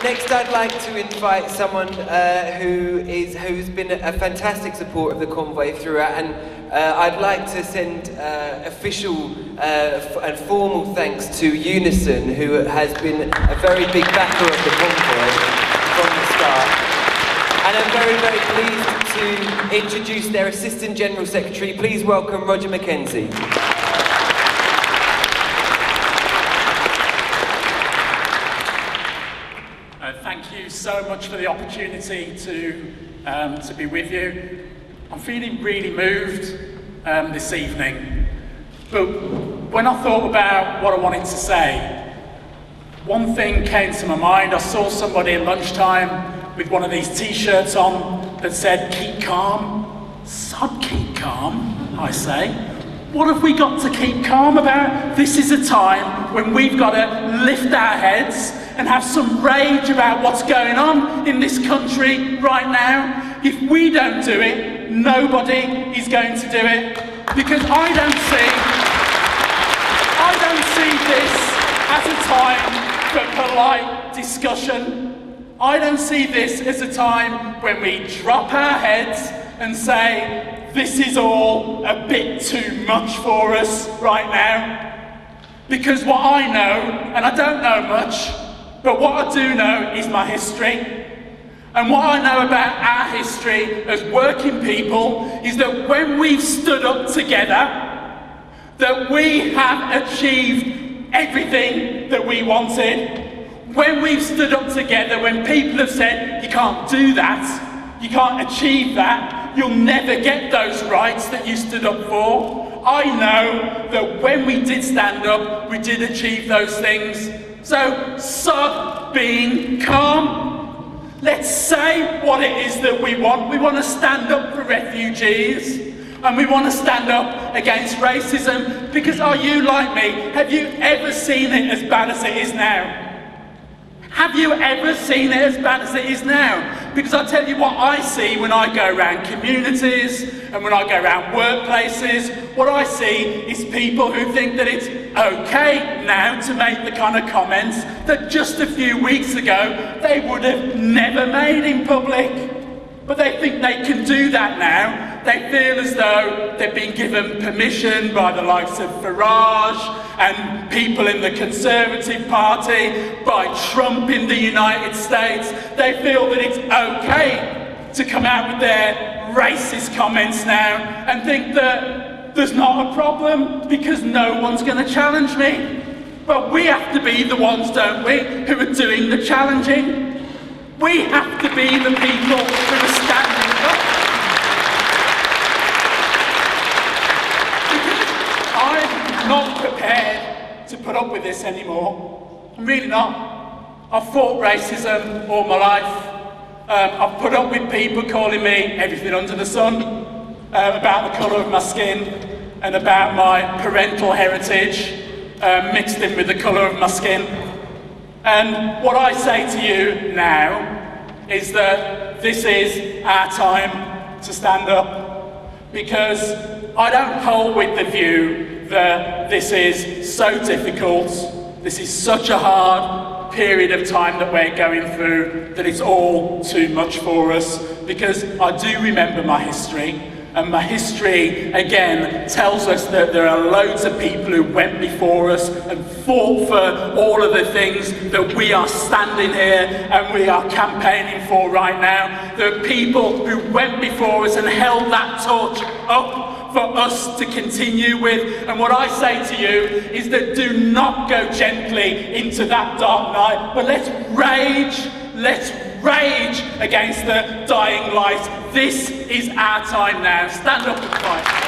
Next, I'd like to invite someone who's been a fantastic support of the Convoy throughout, and I'd like to send official and formal thanks to UNISON, who has been a very big backer of the Convoy from the start. And I'm very, very pleased to introduce their Assistant General Secretary. Please welcome Roger McKenzie. Thank you so much for the opportunity to be with you. I'm feeling really moved this evening, but when I thought about what I wanted to say, one thing came to my mind. I saw somebody at lunchtime with one of these t-shirts on that said, "Keep calm." Sod keep calm, I say. What have we got to keep calm about? This is a time when we've got to lift our heads and have some rage about what's going on in this country right now. If we don't do it, nobody is going to do it. Because I don't see this as a time for polite discussion. I don't see this as a time when we drop our heads and say, this is all a bit too much for us right now. Because what I know, and I don't know much, but what I do know is my history. And what I know about our history as working people is that when we've stood up together, that we have achieved everything that we wanted. When we've stood up together, when people have said, you can't do that, you can't achieve that, you'll never get those rights that you stood up for. I know that when we did stand up, we did achieve those things. So, stop being calm. Let's say what it is that we want. We want to stand up for refugees, and we want to stand up against racism, because are you like me? Have you ever seen it as bad as it is now? Have you ever seen it as bad as it is now? Because I'll tell you what I see when I go around communities and when I go around workplaces. What I see is people who think that it's okay now to make the kind of comments that just a few weeks ago they would have never made in public. But they think they can do that now. They feel as though they've been given permission by the likes of Farage and people in the Conservative Party, by Trump in the United States. They feel that it's okay to come out with their racist comments now and think that there's not a problem because no one's going to challenge me. But we have to be the ones, don't we, who are doing the challenging. We have to be the people who are standing up. Because I'm not prepared to put up with this anymore. I'm really not. I've fought racism all my life. I've put up with people calling me everything under the sun, about the colour of my skin and about my parental heritage mixed in with the colour of my skin. And what I say to you now is that this is our time to stand up, because I don't hold with the view that this is so difficult, this is such a hard period of time that we're going through, that it's all too much for us, because I do remember my history. And my history, again, tells us that there are loads of people who went before us and fought for all of the things that we are standing here and we are campaigning for right now. There are people who went before us and held that torch up for us to continue with. And what I say to you is that do not go gently into that dark night, but let's rage against the dying light. This is our time now. Stand up and fight.